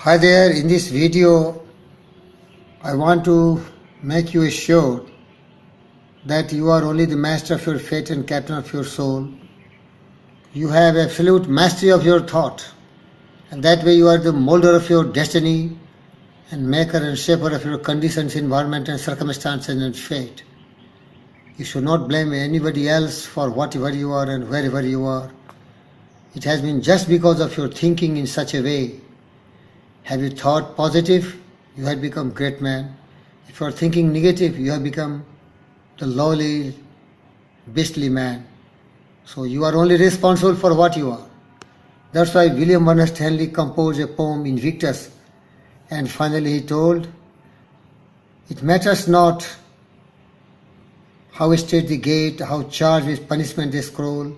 Hi there, in this video I want to make you assured that you are only the master of your fate and captain of your soul. You have absolute mastery of your thought, and that way you are the molder of your destiny and maker and shaper of your conditions, environment and circumstances and fate. You should not blame anybody else for whatever you are and wherever you are. It has been just because of your thinking in such a way. Have you thought positive, you have become great man. If you are thinking negative, you have become the lowly, beastly man. So you are only responsible for what you are. That's why William Warner Stanley composed a poem Invictus, and finally he told, "It matters not how state the gate, how charged with punishment they scroll.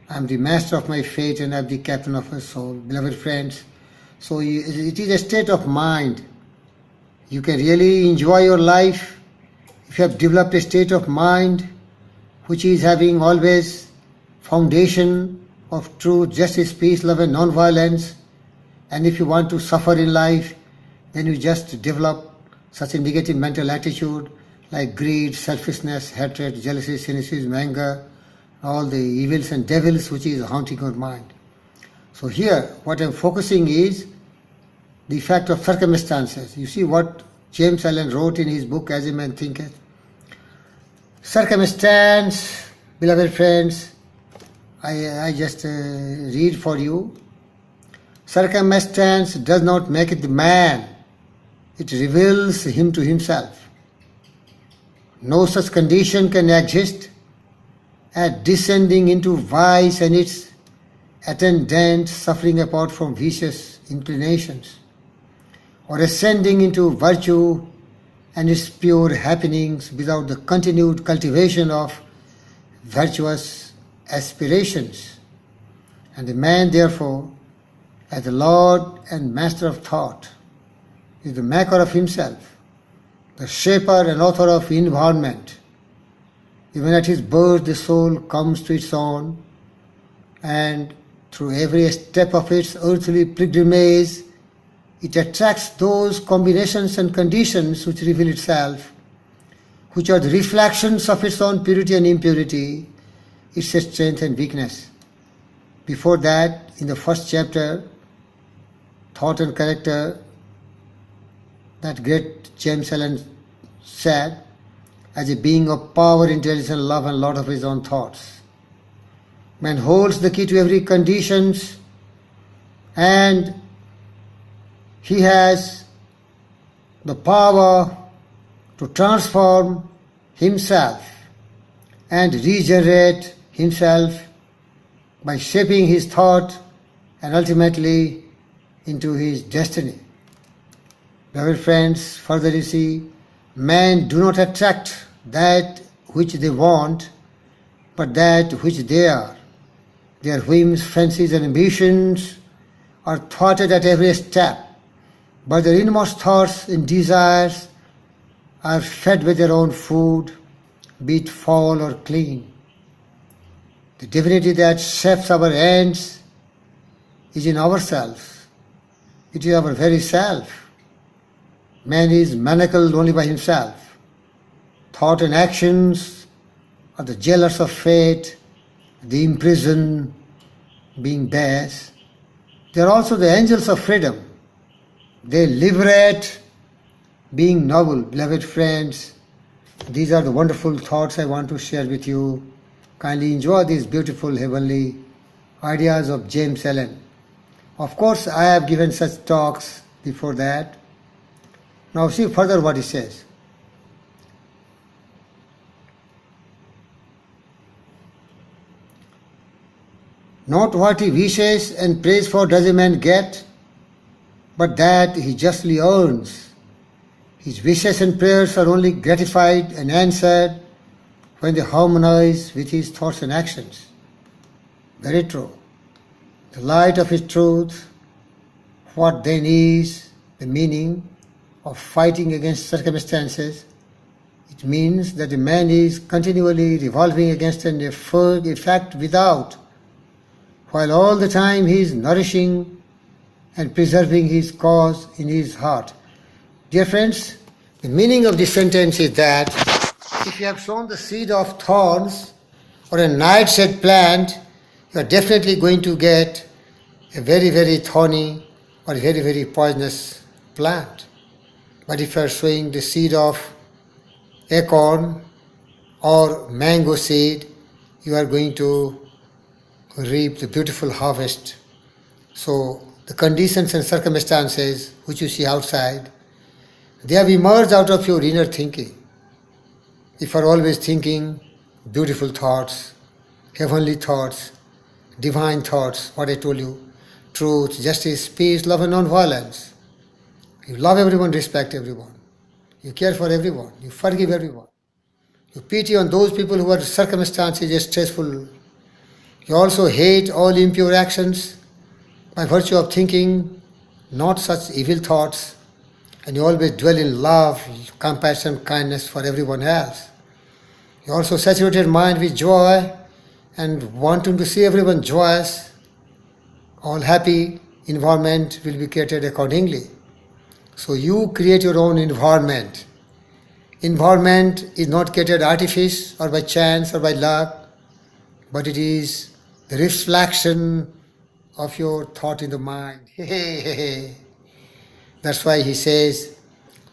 I am the master of my fate and I am the captain of my soul." Beloved friends, so it is a state of mind. You can really enjoy your life if you have developed a state of mind which is having always foundation of truth, justice, peace, love and non-violence. And if you want to suffer in life, then you just develop such a negative mental attitude like greed, selfishness, hatred, jealousy, cynicism, anger, all the evils and devils which is haunting your mind. So here what I am focusing is the fact of circumstances. You see what James Allen wrote in his book As a Man Thinketh. Circumstance, beloved friends, I just read for you. Circumstance does not make it the man, it reveals him to himself. No such condition can exist as descending into vice and its attendant suffering apart from vicious inclinations, or ascending into virtue and its pure happenings without the continued cultivation of virtuous aspirations. And the man, therefore, as the Lord and Master of thought, is the maker of himself, the shaper and author of environment. Even at his birth, the soul comes to its own, and through every step of its earthly pilgrimage, it attracts those combinations and conditions which reveal itself, which are the reflections of its own purity and impurity, its strength and weakness. Before that, in the first chapter, Thought and Character, that great James Allen said, as a being of power, intelligence, love and lord of his own thoughts. Man holds the key to every conditions, and he has the power to transform himself and regenerate himself by shaping his thought and ultimately into his destiny. Beloved friends, further you see, men do not attract that which they want, but that which they are. Their whims, fancies and ambitions are thwarted at every step, but their inmost thoughts and desires are fed with their own food, be it foul or clean. The divinity that shapes our ends is in ourselves. It is our very self. Man is manacled only by himself. Thought and actions are the jailers of fate, the imprisoned being base. They are also the angels of freedom. They liberate being noble. Beloved friends, these are the wonderful thoughts I want to share with you. Kindly enjoy these beautiful heavenly ideas of James Allen. Of course, I have given such talks before that. Now see further what he says. Not what he wishes and prays for does a man get, but that he justly earns. His wishes and prayers are only gratified and answered when they harmonize with his thoughts and actions. Very true. The light of his truth, what then is the meaning of fighting against circumstances? It means that a man is continually revolving against an effect without, while all the time he is nourishing and preserving his cause in his heart. Dear friends, the meaning of this sentence is that if you have sown the seed of thorns or a nightshade plant, you are definitely going to get a very, very thorny or very, very poisonous plant. But if you are sowing the seed of acorn or mango seed, you are going to reap the beautiful harvest. So the conditions and circumstances which you see outside, they have emerged out of your inner thinking. If you are always thinking beautiful thoughts, heavenly thoughts, divine thoughts, what I told you, truth, justice, peace, love and non-violence. You love everyone, respect everyone. You care for everyone. You forgive everyone. You pity on those people who are circumstances stressful. You also hate all impure actions by virtue of thinking not such evil thoughts. And you always dwell in love, compassion, kindness for everyone else. You also saturate your mind with joy and wanting to see everyone joyous. All happy environment will be created accordingly. So you create your own environment. Environment is not created artifice or by chance or by luck, but it is the reflection of your thought in the mind. That's why he says,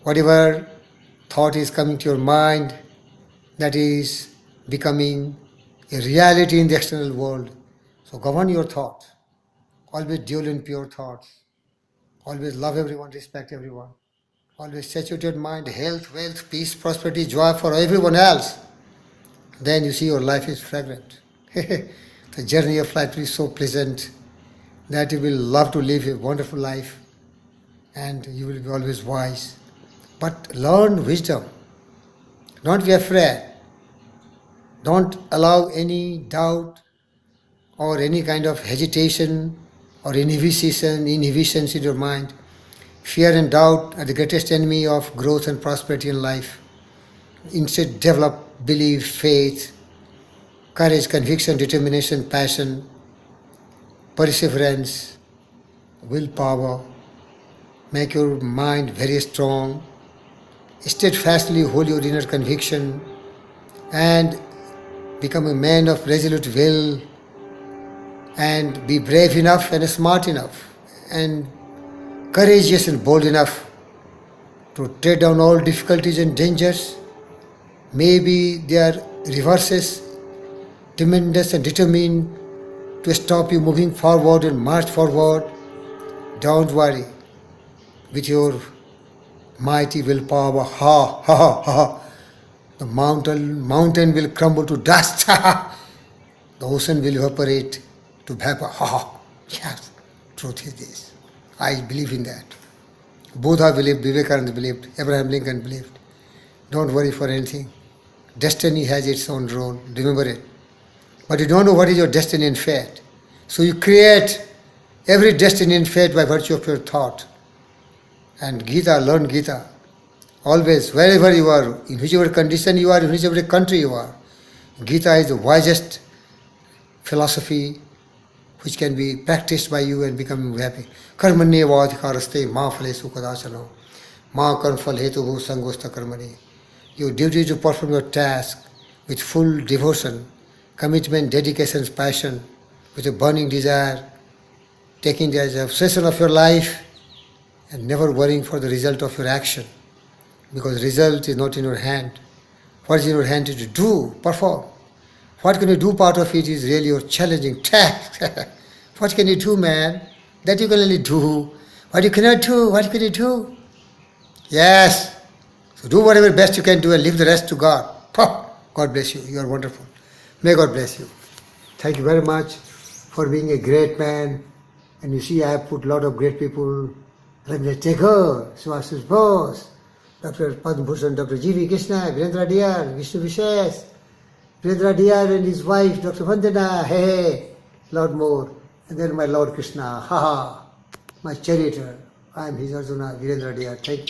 whatever thought is coming to your mind, that is becoming a reality in the external world. So govern your thoughts. Always dual and pure thoughts. Always love everyone, respect everyone. Always saturate your mind, health, wealth, peace, prosperity, joy for everyone else. Then you see your life is fragrant. The journey of life is so pleasant that you will love to live a wonderful life and you will be always wise. But learn wisdom. Don't be afraid. Don't allow any doubt or any kind of hesitation or inhibitions in your mind. Fear and doubt are the greatest enemy of growth and prosperity in life. Instead, develop belief, faith, courage, conviction, determination, passion, perseverance, willpower. Make your mind very strong. Steadfastly hold your inner conviction and become a man of resolute will and be brave enough and smart enough and courageous and bold enough to tread down all difficulties and dangers. Maybe they are reverses, tremendous and determined to stop you moving forward and march forward. Don't worry. With your mighty willpower, the mountain will crumble to dust. The ocean will evaporate to vapor. Yes, truth is this. I believe in that. Buddha believed, Vivekananda believed, Abraham Lincoln believed. Don't worry for anything. Destiny has its own role, remember it. But you don't know what is your destiny and fate. So you create every destiny and fate by virtue of your thought. And Gita, learn Gita. Always, wherever you are, in whichever condition you are, in whichever country you are, Gita is the wisest philosophy which can be practiced by you and becoming happy. Karmanye vadhikaraste ma phalesu kadachano ma karm phal hetu bhu sangosta karmani. Your duty is to perform your task with full devotion, commitment, dedication, passion, with a burning desire, taking it as a obsession of your life and never worrying for the result of your action. Because result is not in your hand. What is in your hand is to do, perform. What can you do part of it is really your challenging task. What can you do, man? That you can only do. What you cannot do, what can you do? Yes. So do whatever best you can do and leave the rest to God. God bless you. You are wonderful. May God bless you. Thank you very much for being a great man. And you see, I have put a lot of great people. Rabindranath Tagore, Subhash Bose, Dr. Padma Bhushan, Dr. G.V. Krishna, Virendra Diyar, Vishnu Vishes, Virendra Diyar and his wife, Dr. Vandana, hey, lot more. And then my Lord Krishna, my charioteer. I am his Arjuna, Virendra Diyar. Thank you.